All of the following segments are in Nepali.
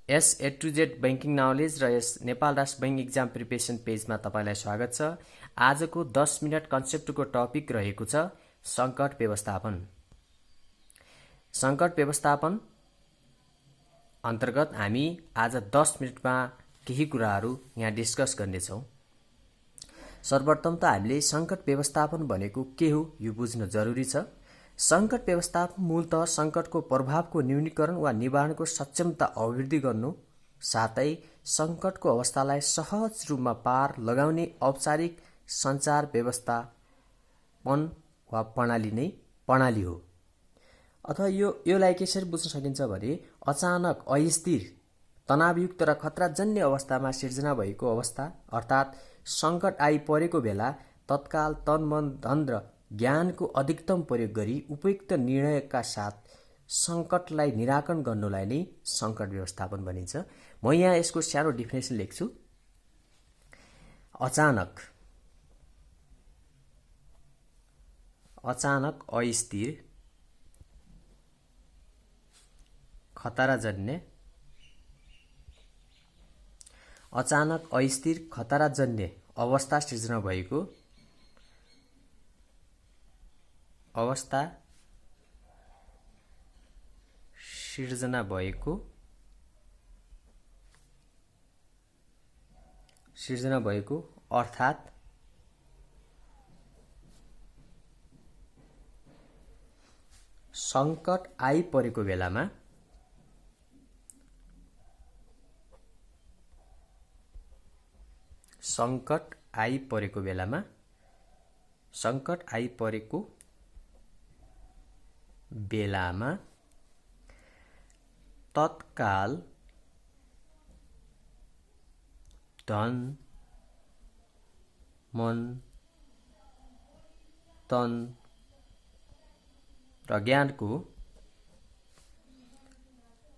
Yes A to Z banking knowledge र यस नेपाल राष्ट्र बैंक इक्जाम प्रिपेरेसन पेजमा तपाईँलाई स्वागत छ। आजको 10 मिनट कन्सेप्टको टपिक रहेको छ सङ्कट व्यवस्थापन। सङ्कट व्यवस्थापन अन्तर्गत हामी आज 10 मिनटमा केही कुराहरू यहाँ डिस्कस गर्नेछौँ। सर्वप्रथम त हामीले सङ्कट व्यवस्थापन भनेको के हो यो बुझ्न जरुरी छ। सङ्कट व्यवस्थापन मूलतः सङ्कटको प्रभावको न्यूनीकरण वा निवारणको सक्षमता अभिवृद्धि गर्नु साथै सङ्कटको अवस्थालाई सहज रूपमा पार लगाउने औपचारिक सञ्चार व्यवस्थापन वा प्रणाली हो। अथवा योलाई कसरी बुझ्न सकिन्छ भने अचानक अस्थिर तनावयुक्त र खतराजन्य अवस्थामा सिर्जना भएको अवस्था अर्थात् सङ्कट आइपरेको बेला तत्काल तन मन धन र ज्ञानको अधिकतम प्रयोग गरी उपयुक्त निर्णयका साथ सङ्कटलाई निराकरण गर्नुलाई नै सङ्कट व्यवस्थापन भनिन्छ। म यहाँ यसको सानो डिफिनेसन लेख्छु। अचानक अस्थिर खतराजन्य अवस्था सिर्जना भएको अर्थात् सङ्कट आइपरेको बेलामा तत्काल धन मन तन र ज्ञानको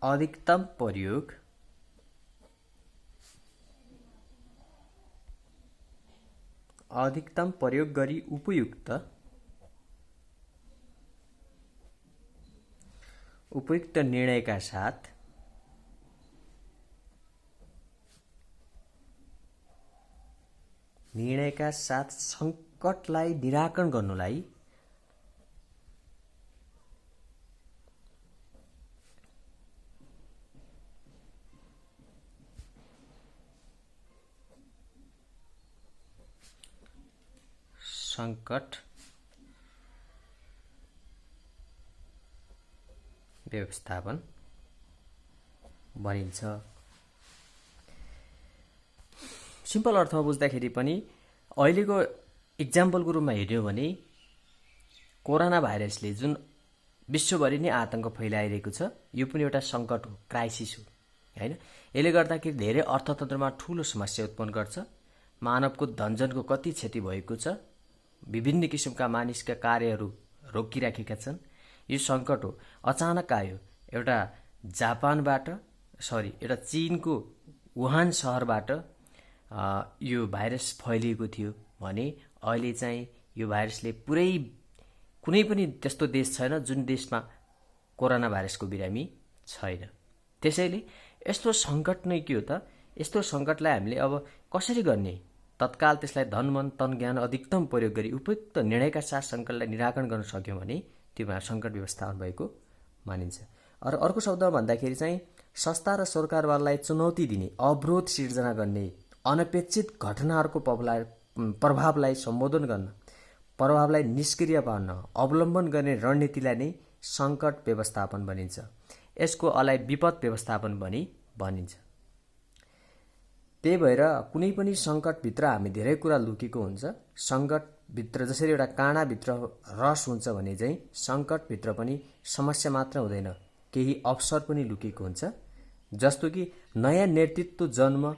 अधिकतम प्रयोग गरी उपयुक्त निर्णयका साथ सङ्कटलाई निराकरण गर्नुलाई सङ्कट व्यवस्थापन भनिन्छ। सिम्पल अर्थमा बुझ्दाखेरि पनि अहिलेको इक्जाम्पलको रूपमा हेर्यो भने कोरोना भाइरसले जुन विश्वभरि नै आतंक फैलाइरहेको छ यो पनि एउटा सङ्कट हो, क्राइसिस हो हैन। यसले गर्दाखेरि धेरै अर्थतन्त्रमा ठूलो समस्या उत्पन्न गर्छ। मानवको धनजनको कति क्षति भएको छ, विभिन्न किसिमका मानिसका कार्यहरू रोकिराखेका छन्। यो सङ्कट हो, अचानक आयो। एउटा चीनको वुहान सहरबाट यो भाइरस फैलिएको थियो भने अहिले चाहिँ यो भाइरसले कुनै पनि त्यस्तो देश छैन जुन देशमा कोरोना भाइरसको बिरामी छैन। त्यसैले यस्तो सङ्कट नै के हो त, यस्तो सङ्कटलाई हामीले अब कसरी गर्ने, तत्काल त्यसलाई धन मन तन ज्ञान अधिकतम प्रयोग गरी उपयुक्त निर्णयका साथ सङ्कटलाई निराकरण गर्न सक्यौँ भने त्यो सङ्कट व्यवस्थापन भएको मानिन्छ। र अर्को शब्दमा भन्दाखेरि चाहिँ संस्था र सरकारवालालाई चुनौती दिने, अवरोध सिर्जना गर्ने, अनपेक्षित घटनाहरूको प्रभावलाई सम्बोधन गर्न, प्रभावलाई निष्क्रिय पार्न अवलम्बन गर्ने रणनीतिलाई नै सङ्कट व्यवस्थापन भनिन्छ। यसको अलाई विपद व्यवस्थापन पनि भनिन्छ। त्यही भएर कुनै पनि सङ्कटभित्र हामी धेरै कुरा लुकेको हुन्छ। सङ्कटभित्र जसरी एउटा काँडाभित्र रस हुन्छ भने चाहिँ सङ्कटभित्र पनि समस्या मात्र हुँदैन, केही अवसर पनि लुकेको हुन्छ। जस्तो कि नयाँ नेतृत्व जन्म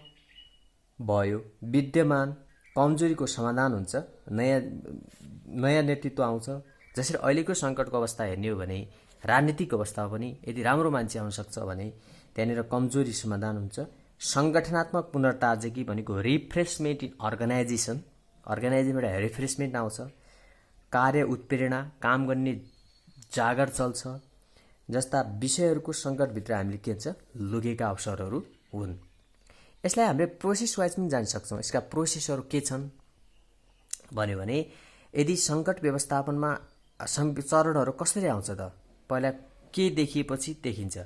भयो, विद्यमान कमजोरीको समाधान हुन्छ, नयाँ नेतृत्व आउँछ। जसरी अहिलेको सङ्कटको अवस्था हेर्ने हो भने राजनीतिक अवस्थामा पनि यदि राम्रो मान्छे आउन सक्छ भने त्यहाँनिर कमजोरी समाधान हुन्छ। सङ्गठनात्मक पुनर्ताजगी भनेको रिफ्रेसमेन्ट इन अर्गनाइजेसनबाट रिफ्रेसमेन्ट आउँछ। कार्य उत्प्रेरणा, काम गर्ने जागर चल्छ। जस्ता विषयहरूको सङ्कटभित्र हामीले के हुन्छ लुकेका अवसरहरू हुन्। यसलाई हामीले प्रोसेस वाइज पनि जान्न सक्छौँ। यसका प्रोसेसहरू के छन् भन्यो भने यदि सङ्कट व्यवस्थापनमा चरणहरू कसरी आउँछ त? पहिला के देखिएपछि देखिन्छ?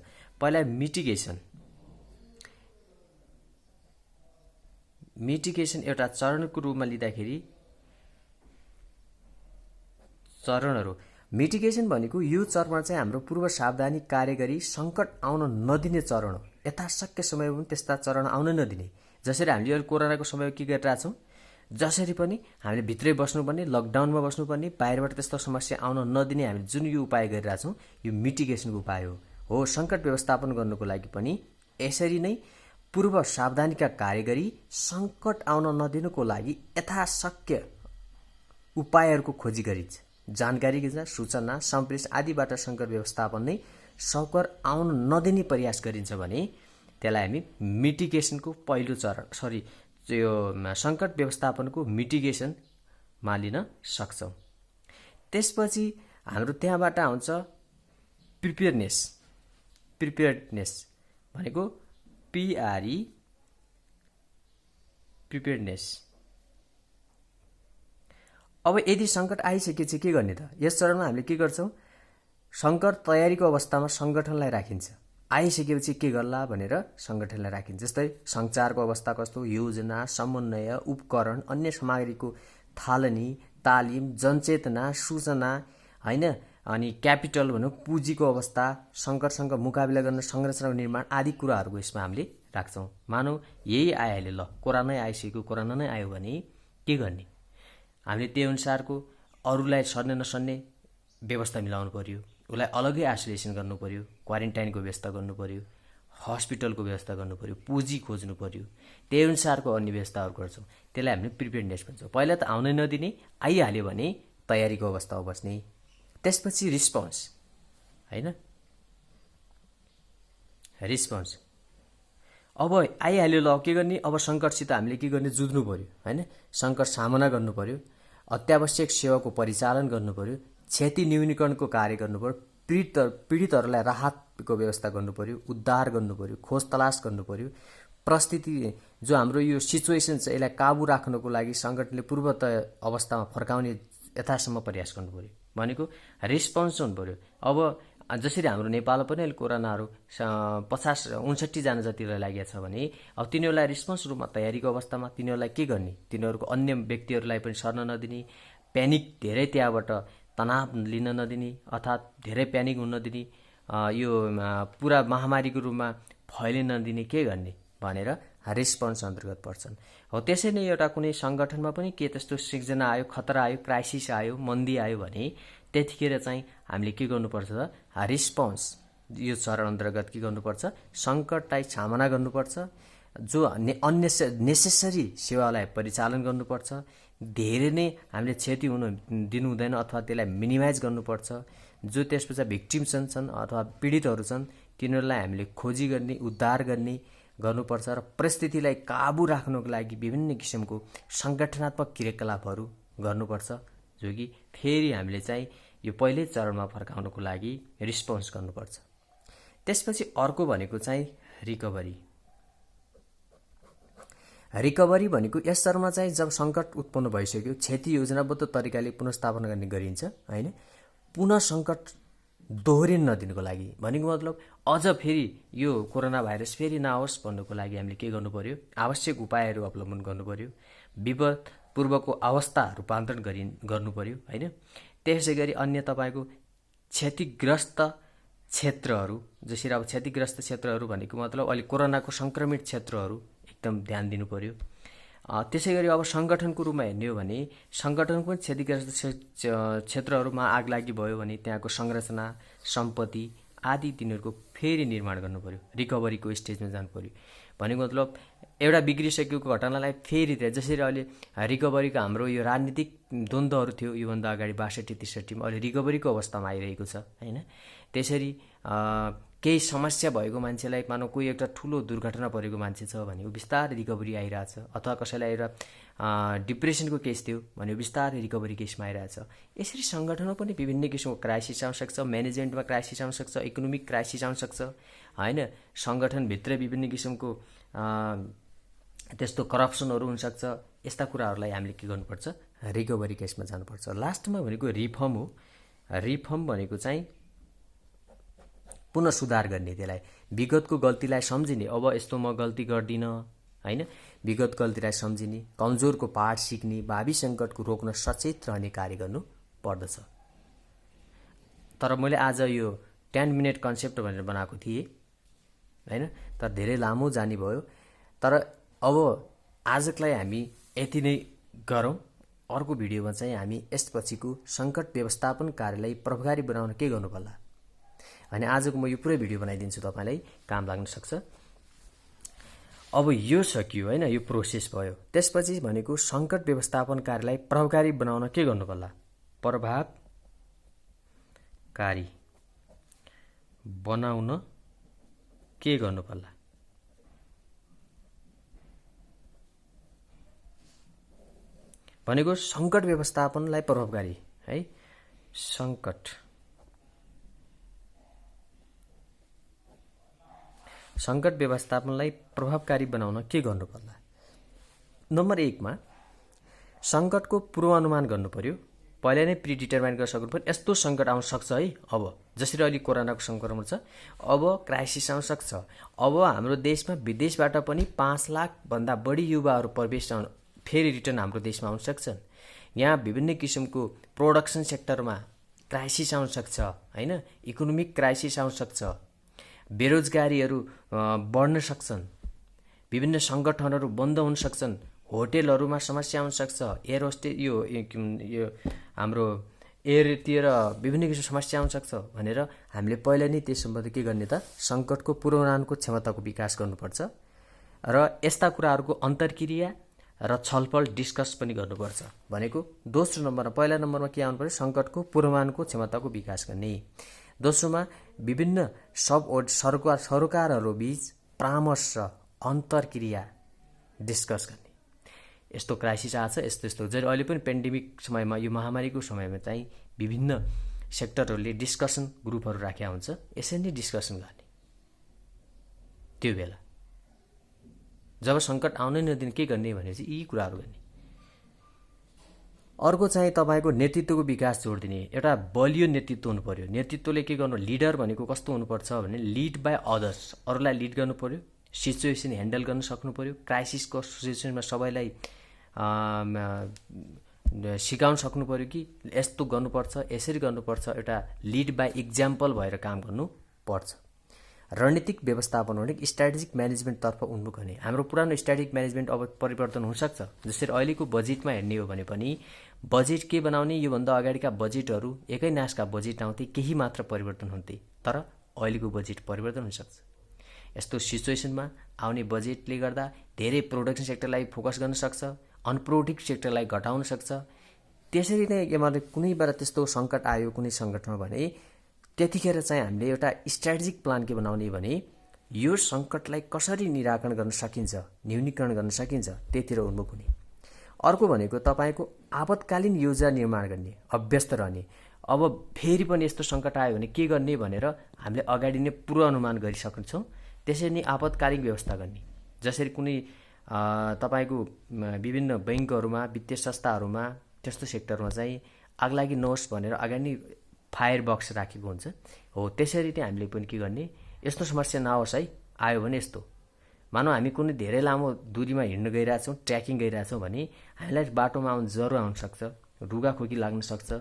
पहिला मिटिगेसन एउटा चरणको रूपमा लिँदाखेरि चरणहरू मिटिगेसन भनेको यो चरण चाहिँ हाम्रो पूर्व सावधानी कार्य गरी सङ्कट आउन नदिने चरण हो। यथाशक्य समयमा पनि त्यस्ता चरण आउन नदिने। जसरी हामीले अहिले कोरोनाको समयमा के गरिरहेछौँ, जसरी पनि हामीले भित्रै बस्नुपर्ने, लकडाउनमा बस्नुपर्ने, बाहिरबाट त्यस्तो समस्या आउन नदिने हामीले जुन यो उपाय गरिरहेछौँ यो मिटिगेसनको उपाय हो। सङ्कट व्यवस्थापन गर्नुको लागि पनि यसरी नै पूर्व सावधानीका कार्य गरी सङ्कट आउन नदिनुको लागि यथाशक्य उपायहरूको खोजी गरिन्छ। जानकारी दिन्छ, सूचना, सम्प्रेषण आदिबाट सङ्कट व्यवस्थापन नै सङ्कट आउन नदिने प्रयास गरिन्छ भने त्यसलाई हामी मिटिगेसनको पहिलो चरण यो सङ्कट व्यवस्थापनको मिटिगेसनमा लिन सक्छौँ। त्यसपछि हाम्रो त्यहाँबाट आउँछ प्रिपेयर्डनेस भनेको प्रिपेयर्डनेस। अब यदि सङ्कट आइसकेपछि के गर्ने त? यस चरणमा हामीले के गर्छौँ, सङ्कट तयारीको अवस्थामा सङ्गठनलाई राखिन्छ। आइसकेपछि के गर्ला भनेर सङ्गठनलाई राखिन्छ। जस्तै सञ्चारको अवस्था कस्तो, योजना, समन्वय, उपकरण, अन्य सामग्रीको थालनी, तालिम, जनचेतना, सूचना, होइन, अनि क्यापिटल भनौँ पुँजीको अवस्था, सङ्कटसँग मुकाबिला गर्न संरचनाको निर्माण आदि कुराहरूको यसमा हामीले राख्छौँ। मानौँ यही आइहाल्यो, ल कोरोना आइसक्यो, कोरोना नै आयो भने के गर्ने? हामीले त्यही अनुसारको अरूलाई सर्ने नसर्ने व्यवस्था मिलाउनु पर्यो, उसलाई अलग्गै आइसोलेसन गर्नु पर्यो, क्वारेन्टाइनको व्यवस्था गर्नु पर्यो, हस्पिटलको व्यवस्था गर्नु पर्यो, पुँजी खोज्नु पर्यो, त्यही अनुसारको अन्य व्यवस्थाहरू गर्छौँ। त्यसलाई हामीले प्रिपेयर्डनेस भन्छौँ। पहिला त आउनै नदिने, आइहाल्यो भने तयारीको अवस्थामा बस्ने। त्यसपछि रिस्पोन्स, होइन, रिस्पोन्स। अब आइहाल्यो, ल के गर्ने? अब सङ्कटसित हामीले के गर्ने? जुझ्नु पर्यो, होइन, सङ्कट सामना गर्नु पर्यो, अत्यावश्यक सेवाको परिचालन गर्नु पर्यो, क्षति न्यूनीकरणको कार्य गर्नु पर्यो, पीडितहरूलाई राहतको व्यवस्था गर्नु पर्यो, उद्धार गर्नु पर्यो, खोज तलास गर्नु पर्यो। परिस्थिति जो हाम्रो यो सिचुएसन छ यसलाई काबु राख्नको लागि सङ्कटले पूर्व अवस्थामा फर्काउने यथासम्म प्रयास गर्नु पर्यो भनेको रिस्पोन्स हुनु पर्यो। अब जसरी हाम्रो नेपालमा पनि अहिले कोरोनाहरू 50-59 जना जतिलाई लागेको छ भने अब तिनीहरूलाई रिस्पोन्स रूपमा तयारीको अवस्थामा तिनीहरूलाई के गर्ने? तिनीहरूको अन्य व्यक्तिहरूलाई पनि सर्न नदिने, प्यानिक धेरै त्यहाँबाट तनाव लिन नदिने, अर्थात् धेरै प्यानिक हुन नदिने, यो पुरा महामारीको रूपमा फैलिन नदिने के गर्ने भनेर रिस्पोन्स अन्तर्गत पर्छन्। हो त्यसै नै एउटा कुनै सङ्गठनमा पनि के त्यस्तो सिर्जना आयो, खतरा आयो, क्राइसिस आयो, मन्दी आयो भने त्यतिखेर चाहिँ हामीले के गर्नुपर्छ त? रिस्पोन्स यो चरण अन्तर्गत के गर्नुपर्छ? सङ्कटलाई सामना गर्नुपर्छ, जो नेसेसरी सेवालाई परिचालन गर्नुपर्छ, धेरै नै हामीले क्षति हुन दिनु हुँदैन अथवा त्यसलाई मिनिमाइज गर्नुपर्छ। जो त्यसपछि भिक्टिम छन् अथवा पीडितहरू छन् तिनीहरूलाई हामीले खोजी गर्ने, उद्धार गर्नुपर्छ र परिस्थितिलाई काबु राख्नको लागि विभिन्न किसिमको सङ्गठनात्मक क्रियाकलापहरू गर्नुपर्छ, जो कि फेरि हामीले चाहिँ यो पहिल्यै चरणमा फर्काउनको लागि रिस्पोन्स गर्नुपर्छ। त्यसपछि अर्को भनेको चाहिँ रिकभरी भनेको यस चरणमा चाहिँ जब सङ्कट उत्पन्न भइसक्यो क्षति योजनाबद्ध तरिकाले पुनर्स्थापना गर्ने गरिन्छ, होइन, पुनः सङ्कट दोहोरिन नदिनुको लागि। भनेको मतलब अझ फेरि यो कोरोना भाइरस फेरि नआओस् भन्नुको लागि हामीले के गर्नु पर्यो? आवश्यक उपायहरू अवलम्बन गर्नु पर्यो, विपद पूर्वको अवस्था रूपान्तरण गर्नु पर्यो, होइन। त्यसै गरी अन्य तपाईँको क्षतिग्रस्त क्षेत्रहरू, जसरी अब क्षतिग्रस्त क्षेत्रहरू भनेको मतलब अलि कोरोनाको सङ्क्रमित क्षेत्रहरू एकदम ध्यान दिनु पर्यो। त्यसै गरी अब सङ्गठनको रूपमा हेर्ने हो भने सङ्गठनको पनि क्षतिग्रस्त क्षेत्रहरूमा आगलागी भयो भने त्यहाँको संरचना, सम्पत्ति आदि तिनीहरूको फेरि निर्माण गर्नु पर्यो, रिकभरीको स्टेजमा जानु पर्यो। भनेको मतलब एउटा बिग्रिसकेको घटनालाई फेरि जसरी अहिले रिकभरीको हाम्रो यो राजनीतिक द्वन्द्वहरू थियो योभन्दा अगाडि 62-63 अहिले रिकभरीको अवस्थामा आइरहेको छ, होइन। त्यसरी केही समस्या भएको मान्छेलाई मानौ कोही एउटा ठुलो दुर्घटना परेको मान्छे छ भने ऊ बिस्तारै रिकभरी आइरहेछ, अथवा कसैलाई एउटा डिप्रेसनको केस थियो भने बिस्तारै रिकभरी केसमा आइरहेछ। यसरी सङ्गठनमा पनि विभिन्न किसिमको क्राइसिस आउन सक्छ, म्यानेजमेन्टमा क्राइसिस आउन सक्छ, इकोनोमिक क्राइसिस आउन सक्छ होइन। सङ्गठनभित्र विभिन्न किसिमको त्यस्तो करप्सनहरू हुनसक्छ। यस्ता कुराहरूलाई हामीले के गर्नुपर्छ, रिकभरी केसमा जानुपर्छ। लास्टमा भनेको रिफर्म हो। रिफर्म भनेको चाहिँ पुनः सुधार गर्ने, त्यसलाई विगतको गल्तीलाई सम्झिने, अब यस्तो म गल्ती गर्दिनँ होइन, विगत गल्तीलाई सम्झिने, कमजोरको पाठ सिक्ने, भावी सङ्कटको रोक्न सचेत रहने कार्य गर्नु पर्दछ। तर मैले आज यो 10 मिनट कन्सेप्ट भनेर बनाएको थिएँ होइन, तर धेरै लामो जाने भयो। तर अब आजलाई हामी यति नै गरौँ। अर्को भिडियोमा चाहिँ हामी यसपछिको सङ्कट व्यवस्थापन कार्यलाई प्रभावकारी बनाउन के गर्नु पर्ला अनि आजको म यो पुरै भिडियो बनाइदिन्छु, तपाईँलाई काम लाग्न सक्छ। अब यो सकियो होइन, यो प्रोसेस भयो। त्यसपछि भनेको सङ्कट व्यवस्थापन कार्यलाई प्रभावकारी बनाउन के गर्नु पर्ला, प्रभावकारी बनाउन के गर्नु पर्ला। भनेको सङ्कट व्यवस्थापनलाई प्रभावकारी है, सङ्कट व्यवस्थापनलाई प्रभावकारी बनाउन के गर्नु पर्ला। नम्बर 1 मा सङ्कटको पूर्वानुमान गर्नु पर्यो। पहिला नै प्रिडिटरमाइन गर्न सक्नु पर्यो, यस्तो सङ्कट आउन सक्छ है। अब जसरी अहिले कोरोनाको सङ्क्रमण छ, अब क्राइसिस आउन सक्छ। अब हाम्रो देशमा विदेशबाट पनि 5 लाखभन्दा बढी युवाहरू प्रवेश फेरि रिटर्न हाम्रो देशमा आउन सक्छन्। यहाँ विभिन्न किसिमको प्रोडक्सन सेक्टरमा क्राइसिस आउन सक्छ होइन, इकोनोमिक क्राइसिस आउन सक्छ, बेरोजगारीहरू बढ्न सक्छन्, विभिन्न सङ्गठनहरू बन्द हुन सक्छन्, होटेलहरूमा समस्या आउन सक्छ, एयर होस्टेज यो हाम्रो एयरतिर विभिन्न किसिमको समस्या आउन सक्छ भनेर हामीले पहिला नै त्यस सम्बन्ध के गर्ने त, सङ्कटको पूर्वानुमानको क्षमताको विकास गर्नुपर्छ र यस्ता कुराहरूको अन्तर्क्रिया र छलफल डिस्कस पनि गर्नुपर्छ। भनेको दोस्रो नम्बरमा, पहिला नम्बरमा के आउनु पर्यो, सङ्कटको पूर्वानुमानको क्षमताको विकास गर्ने। दोस्रोमा विभिन्न सरकारहरू बीच परामर्श अन्तर्क्रिया डिस्कस गर्ने। यस्तो क्राइसिस आएको छ, यस्तो यस्तो जहिले अहिले पनि पेन्डेमिक समयमा, यो महामारीको समयमा चाहिँ विभिन्न सेक्टरहरूले डिस्कसन ग्रुपहरू राखेका हुन्छ, यसरी नै डिस्कसन गर्ने। त्यो बेला जब सङ्कट आउनै नदिने के गर्ने भनेपछि यी कुराहरू गर्ने। अर्को चाहिँ तपाईँको नेतृत्वको विकास जोड दिने, एउटा बलियो नेतृत्व हुनु पर्यो। नेतृत्वले के गर्नु, लिडर भनेको कस्तो हुनुपर्छ भने लिड बाई अदर्स, अरूलाई लिड गर्नु पर्यो, सिचुएसन ह्यान्डल गर्न सक्नु पर्यो, क्राइसिसको सिचुएसनमा सबैलाई सिकाउन सक्नु पर्यो कि यस्तो गर्नुपर्छ, यसरी गर्नुपर्छ। एउटा लिड बाई इक्जाम्पल भएर काम गर्नुपर्छ। रणनीतिक व्यवस्थापन भनेको स्ट्राटेजिक म्यानेजमेन्टतर्फ उन्मुख हुने। हाम्रो पुरानो स्ट्राटेजिक म्यानेजमेन्ट अब परिवर्तन हुनसक्छ। जसरी अहिलेको बजेटमा हेर्ने हो भने पनि बजेट के बनाउने, योभन्दा अगाडिका बजेटहरू एकै नासका बजेट आउँथे, केही मात्र परिवर्तन हुन्थे, तर अहिलेको बजेट परिवर्तन हुनसक्छ। यस्तो सिचुएसनमा आउने बजेटले गर्दा धेरै प्रोडक्सन सेक्टरलाई फोकस गर्न सक्छ, अनप्रोडक्टिभ सेक्टरलाई घटाउन सक्छ। त्यसरी नै कुनै बेला त्यस्तो सङ्कट आयो कुनै सङ्कटमा भने त्यतिखेर चाहिँ हामीले एउटा स्ट्राटेजिक प्लान के बनाउने भने यो सङ्कटलाई कसरी निराकरण गर्न सकिन्छ, न्यूनीकरण गर्न सकिन्छ, त्यतिर उन्मुख हुने। अर्को भनेको तपाईँको आपतकालीन योजना निर्माण गर्ने, अभ्यस्त रहने। अब फेरि पनि यस्तो सङ्कट आयो भने के गर्ने भनेर हामीले अगाडि नै पूर्वानुमान गरिसक्छौँ। त्यसरी नै आपतकालीन व्यवस्था गर्ने। जसरी कुनै तपाईँको विभिन्न बैङ्कहरूमा, वित्तीय संस्थाहरूमा, त्यस्तो सेक्टरमा चाहिँ आगलागी नहोस् भनेर अगाडि नै फायर बक्स राखेको हुन्छ हो, त्यसरी नै हामीले पनि के गर्ने, यस्तो समस्या नहोस् है, आयो भने यस्तो। मानौँ हामी कुनै धेरै लामो दूरीमा हिँड्न गइरहेछौँ, ट्र्याकिङ गइरहेछौँ भने हामीलाई बाटोमा ज्वरो आउन सक्छ, रुगाखोकी लाग्न सक्छ,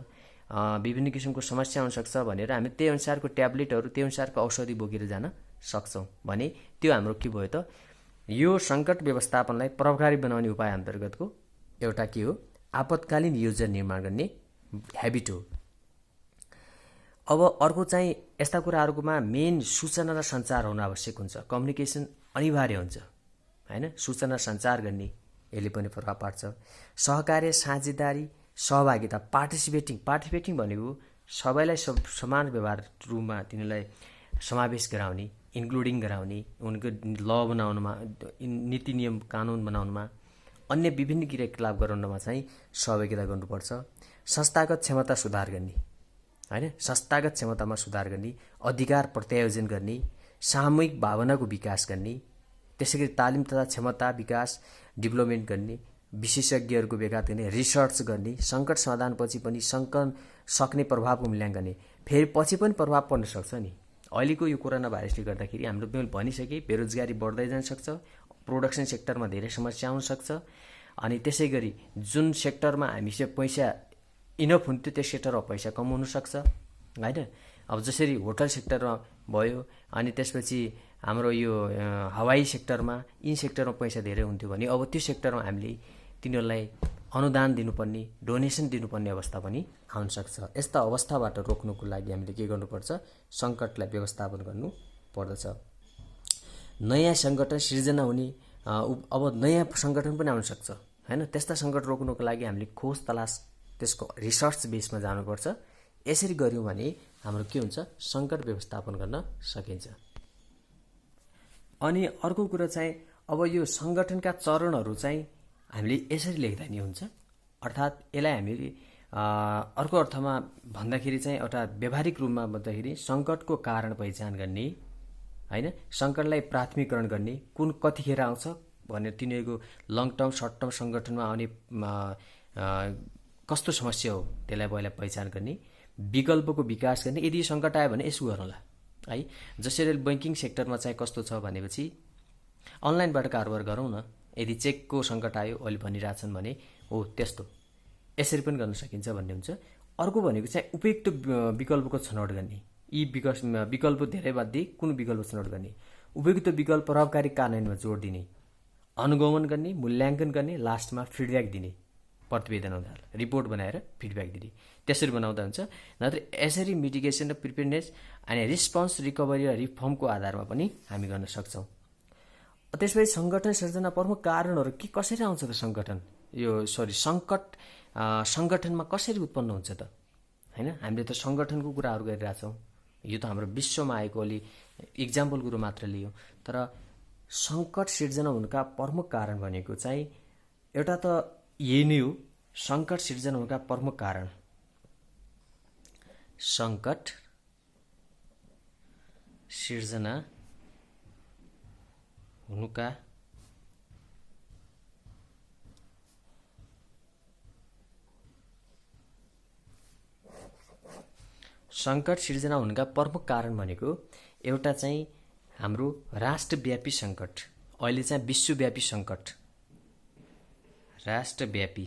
विभिन्न किसिमको समस्या आउन सक्छ भनेर हामी त्यही अनुसारको ट्याब्लेटहरू, त्यही अनुसारको औषधि बोकेर जान सक्छौँ भने त्यो हाम्रो के भयो त, यो सङ्कट व्यवस्थापनलाई प्रभावकारी बनाउने उपाय अन्तर्गतको एउटा के हो, आपतकालीन योजना निर्माण गर्ने ह्याबिट हो। अब अर्को चाहिँ यस्ता कुराहरूकोमा मेन सूचना र सञ्चार हुन आवश्यक हुन्छ, कम्युनिकेसन अनिवार्य हुन्छ होइन। सूचना सञ्चार गर्ने यसले पनि प्रभाव पार्छ। सहकार्य, साझेदारी, सहभागिता, पार्टिसिपेटिङ भनेको सबैलाई समान व्यवहार रूपमा तिनीलाई समावेश गराउने, इन्क्लुडिङ गराउने, उनको ल बनाउनमा, नीति नियम कानुन बनाउनमा, अन्य विभिन्न क्रियाकलाप गराउनमा चाहिँ सहभागिता गर्नुपर्छ। संस्थागत क्षमता सुधार गर्ने, हैन, संस्थागत क्षमतामा सुधार गर्ने, अधिकार प्रत्यायोजन गर्ने, सामूहिक भावनाको विकास गर्ने, त्यसैगरी तालिम तथा क्षमता विकास डेभलपमेन्ट गर्ने, विशेषज्ञहरूको भेला गर्ने, रिसर्च गर्ने, सङ्कट समाधानपछि पनि सक्ने प्रभावको मूल्याङ्कन गर्ने। फेरि पछि पनि प्रभाव पर्न सक्छ नि। अहिलेको यो कोरोना भाइरसले गर्दाखेरि हाम्रो मैले भनिसकेँ, बेरोजगारी बढ्दै जान सक्छ, प्रोडक्सन सेक्टरमा धेरै समस्या आउन सक्छ, अनि त्यसै गरी जुन सेक्टरमा हामीसँग पैसा इनफ हुन्थ्यो त्यो सेक्टरमा पैसा कम हुन सक्छ, होइन। अब जसरी होटल सेक्टरमा भयो, अनि त्यसपछि हाम्रो यो हवाई सेक्टरमा, यी सेक्टरमा पैसा धेरै हुन्थ्यो भने अब त्यो सेक्टरमा हामीले तिनीहरूलाई अनुदान दिनुपर्ने, डोनेसन दिनुपर्ने अवस्था पनि आउन सक्छ। यस्ता अवस्थाबाट रोक्नुको लागि हामीले के गर्नुपर्छ? सङ्कटलाई व्यवस्थापन गर्नु पर्दछ। नयाँ सङ्गठन सिर्जना हुने, अब नयाँ सङ्गठन पनि आउन सक्छ, होइन। त्यस्ता सङ्कट रोक्नुको लागि हामीले खोज तलास, त्यसको रिसर्च बेसमा जानुपर्छ। यसरी गऱ्यौँ भने हाम्रो के हुन्छ? सङ्कट व्यवस्थापन गर्न सकिन्छ। अनि अर्को कुरा चाहिँ अब यो सङ्गठनका चरणहरू चाहिँ हामीले यसरी लेख्दा नि हुन्छ। अर्थात् यसलाई हामीले अर्को अर्थमा भन्दाखेरि चाहिँ एउटा व्यावहारिक रूपमा भन्दाखेरि सङ्कटको कारण पहिचान गर्ने, होइन, सङ्कटलाई प्राथमिकरण गर्ने, कुन कतिखेर आउँछ भनेर तिनीहरूको लङ टर्म सर्ट टर्म सङ्गठनमा आउने कस्तो समस्या हो त्यसलाई पहिला पहिचान गर्ने, विकल्पको विकास गर्ने। यदि सङ्कट आयो भने यसो गरौँला, है। जसरी बैङ्किङ सेक्टरमा चाहिँ कस्तो छ भनेपछि अनलाइनबाट कारोबार गरौँ न। यदि चेकको सङ्कट आयो अहिले भनिरहेछन् भने हो त्यस्तो, यसरी पनि गर्न सकिन्छ भन्ने हुन्छ। अर्को भनेको चाहिँ उपयुक्त विकल्पको छनौट गर्ने। यी विकल्प धेरै मध्ये कुन विकल्प छनौट गर्ने, उपयुक्त विकल्प प्रभावकारी कार्यान्वयनमा जोड दिने, अनुगमन गर्ने, मूल्याङ्कन गर्ने, लास्टमा फिडब्याक दिने, प्रतिवेदन आधार रिपोर्ट बनाएर फिडब्याक दिने। त्यसरी बनाउँदा हुन्छ। नत्र यसरी मिटिगेसन र प्रिपेयरनेस अनि रिस्पोन्स, रिकभरी र रिफर्मको आधारमा पनि हामी गर्न सक्छौँ। त्यसपछि सङ्गठन सिर्जना प्रमुख कारणहरू के, कसरी आउँछ त सङ्गठन, सङ्कट सङ्गठनमा कसरी उत्पन्न हुन्छ त, होइन। हामीले त सङ्गठनको कुराहरू गरिरहेछौँ। यो त हाम्रो विश्वमा आएको अलि इक्जाम्पलको रूप मात्र लियो। तर सङ्कट सिर्जना हुनुका प्रमुख कारण भनेको चाहिँ एउटा त यही नै हो। सङ्कट सिर्जना हुनुका प्रमुख कारण, सङ्कट सिर्जना हुनुका प्रमुख कारण भनेको एउटा चाहिँ हाम्रो राष्ट्रव्यापी सङ्कट, अहिले चाहिँ विश्वव्यापी सङ्कट, राष्ट्रव्यापी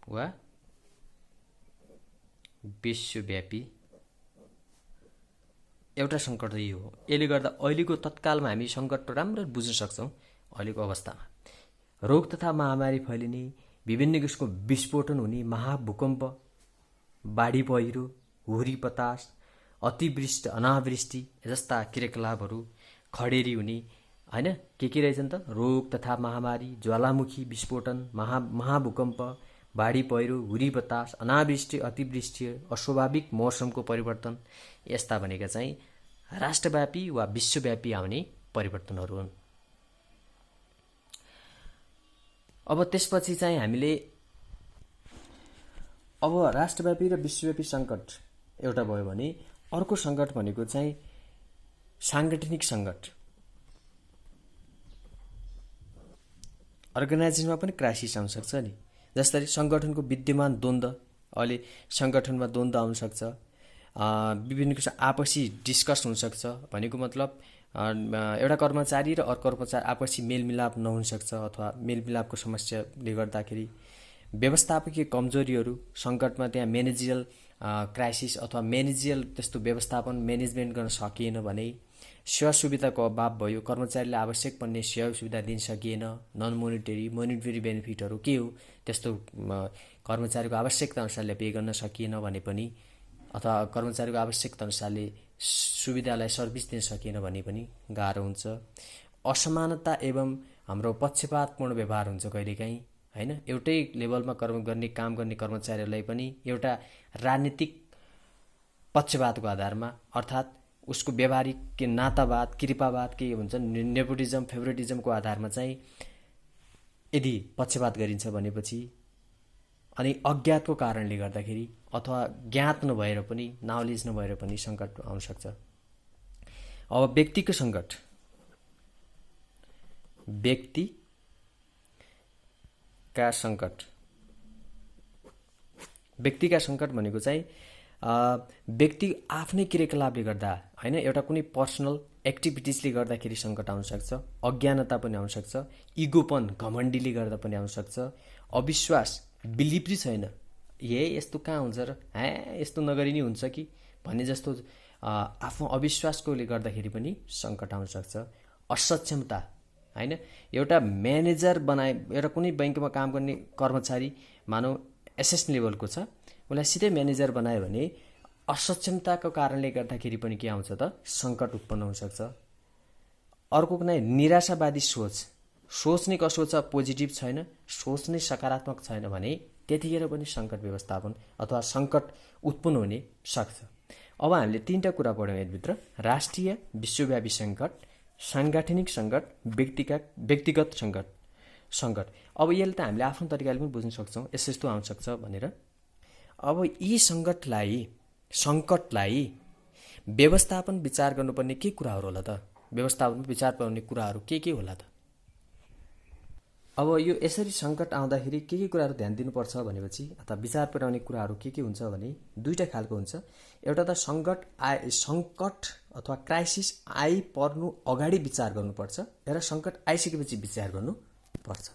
वा विश्वव्यापी एउटा सङ्कट त यो हो। यसले गर्दा अहिलेको तत्कालमा हामी सङ्कट राम्ररी बुझ्न सक्छौँ। अहिलेको अवस्थामा रोग तथा महामारी फैलिने, विभिन्न किसिमको विस्फोटन हुने, महाभूकम्प, बाढी पहिरो, हुरी बतास, अतिवृष्टि, अनावृष्टि जस्ता क्रियाकलापहरू, खडेरी हुने, होइन, के रहेछन् त? रोग तथा महामारी, ज्वालामुखी विस्फोटन, महाभूकम्प, बाढी पहिरो, हुरी बतास, अनावृष्टि, अतिवृष्टि, अस्वाभाविक मौसमको परिवर्तन, यस्ता भनेका चाहिँ राष्ट्रव्यापी वा विश्वव्यापी आउने परिवर्तनहरू हुन्। अब त्यसपछि चाहिँ हामीले अब राष्ट्रव्यापी र विश्वव्यापी सङ्कट एउटा भयो भने अर्को सङ्कट भनेको चाहिँ साङ्गठनिक सङ्कट। अर्गनाइजेसनमा पनि क्राइसिस आउन सक्छ नि। जसरी सङ्गठनको विद्यमान द्वन्द्व, अहिले सङ्गठनमा द्वन्द्व आउन सक्छ, विभिन्न किसिम आपसी डिस्कस हुनसक्छ। भनेको मतलब एउटा कर्मचारी र अर्को कर्मचारी आपसी मेलमिलाप नहुन सक्छ, अथवा मेलमिलापको समस्याले गर्दाखेरि व्यवस्थापकीय कमजोरीहरू, सङ्कटमा त्यहाँ म्यानेजियल क्राइसिस अथवा म्यानेजियल त्यस्तो व्यवस्थापन म्यानेजमेन्ट गर्न सकिएन भने, सेवा सुविधाको अभाव भयो, कर्मचारीले आवश्यक पर्ने सेवा सुविधा दिन सकिएन, नन मोनिटरी बेनिफिटहरू के हो त्यस्तो कर्मचारीको आवश्यकता अनुसारले पे गर्न सकिएन भने पनि, अथवा कर्मचारीको आवश्यकता अनुसारले सुविधालाई सर्भिस दिन सकिएन भने पनि गाह्रो हुन्छ। असमानता एवं हाम्रो पक्षपातपूर्ण व्यवहार हुन्छ कहिलेकाहीँ, होइन। एउटै लेभलमा काम गर्ने कर्मचारीहरूलाई पनि एउटा राजनीतिक पक्षपातको आधारमा, अर्थात् उसको व्यवहारिक के नातावाद, कृपावाद के हुन्छ नेपोटिजम, फेभरेटिजमको आधारमा चाहिँ यदि पक्षपात गरिन्छ भनेपछि अनि अज्ञातको कारणले गर्दाखेरि अथवा ज्ञात नभएर पनि, नलेज नभएर पनि सङ्कट आउन सक्छ। अब व्यक्तिको सङ्कट, व्यक्तिका सङ्कट भनेको चाहिँ व्यक्ति आफ्नै क्रियाकलापले गर्दा होइन, एउटा कुनै पर्सनल एक्टिभिटिजले गर्दाखेरि सङ्कट आउन सक्छ, अज्ञानता पनि आउन सक्छ, इगोपन घमण्डीले गर्दा पनि आउन सक्छ, अविश्वास बिलिभै छैन, यस्तो कहाँ हुन्छ र, यस्तो नगरी नै हुन्छ कि भन्ने जस्तो आफ्नो अविश्वासकोले गर्दाखेरि पनि सङ्कट आउन सक्छ। असक्षमता होइन, एउटा म्यानेजर एउटा कुनै ब्याङ्कमा काम गर्ने कर्मचारी मानौ एसएस लेभलको छ, उसलाई सिधै म्यानेजर बनायो भने असक्षमताको कारणले गर्दाखेरि पनि के आउँछ त, सङ्कट उत्पन्न हुनसक्छ। अर्को कुनै निराशावादी सोच नै कसो छ, पोजिटिभ छैन, सोच नै सकारात्मक छैन भने त्यतिखेर पनि सङ्कट व्यवस्थापन अथवा सङ्कट उत्पन्न हुने सक्छ। अब हामीले 3टा कुरा पढ्यौँ यसभित्र, राष्ट्रिय विश्वव्यापी सङ्कट, साङ्गठनिक सङ्कट, व्यक्तिगत सङ्कट। अब यसले त हामीले आफ्नो तरिकाले पनि बुझ्न सक्छौँ यस्तो आउन सक्छ भनेर। अब यी सङ्कटलाई व्यवस्थापन विचार गर्नुपर्ने के कुराहरू होला त, व्यवस्थापन विचार पर्ने कुराहरू के होला त। अब यो यसरी सङ्कट आउँदाखेरि के कुराहरू ध्यान दिनुपर्छ भनेपछि अथवा विचार पुर्याउने कुराहरू के हुन्छ भने 2टा खालको हुन्छ। एउटा त सङ्कट अथवा क्राइसिस आइपर्नु अगाडि विचार गर्नुपर्छ, एउटा सङ्कट आइसकेपछि विचार गर्नुपर्छ।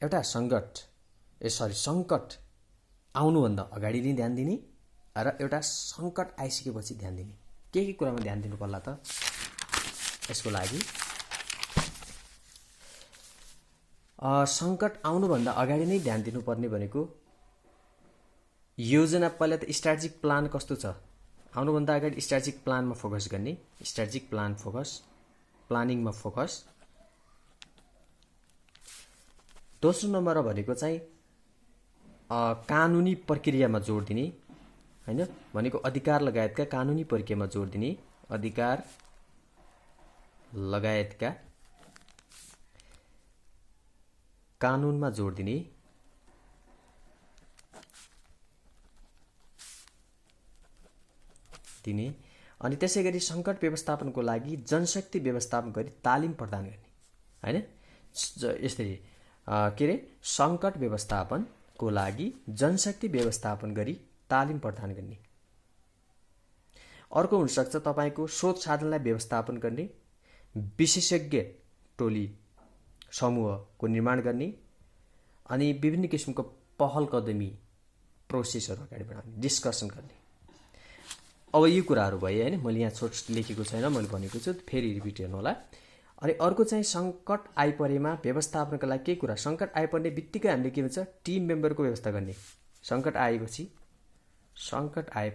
एउटा सङ्कट आउनुभन्दा अगाडि नै ध्यान दिने र एउटा सङ्कट आइसकेपछि ध्यान दिने। के कुरामा ध्यान दिनु पर्ला त यसको लागि? सङ्कट आउनुभन्दा अगाडि नै ध्यान दिनुपर्ने भनेको योजना, पहिला त स्ट्राटेजिक प्लान कस्तो छ, आउनुभन्दा अगाडि स्ट्राटेजिक प्लानमा फोकस गर्ने, स्ट्राटेजिक प्लानिङमा फोकस। दोस्रो नम्बर भनेको चाहिँ कानुनी प्रक्रियामा जोड दिने होइन, भनेको अधिकार लगायतका कानुनी प्रक्रियामा जोड दिने, अधिकार लगायतका कानुनमा जोड दिने। अनि त्यसै गरी सङ्कट व्यवस्थापनको लागि जनशक्ति व्यवस्थापन गरी तालिम प्रदान गर्ने होइन, यसरी सङ्कट व्यवस्थापनको लागि जनशक्ति व्यवस्थापन गरी तालिम प्रदान गर्ने। अर्को हुनसक्छ तपाईँको स्रोत साधनलाई व्यवस्थापन गर्ने, विशेषज्ञ टोली समूहको निर्माण गर्ने, अनि विभिन्न किसिमको पहल कदमी प्रोसेसहरू अगाडि बढाउने, डिस्कसन गर्ने। अब यो कुराहरू भयो होइन, मैले यहाँ छोट लेखेको छैन, मैले भनेको छु, फेरि रिपिट हेर्नु होला। अनि अर्को चाहिँ सङ्कट आइपरेमा व्यवस्थापनको लागि के कुरा, सङ्कट आइपर्ने बित्तिकै हामीले के भन्छ, टिम मेम्बरको व्यवस्था गर्ने। सङ्कट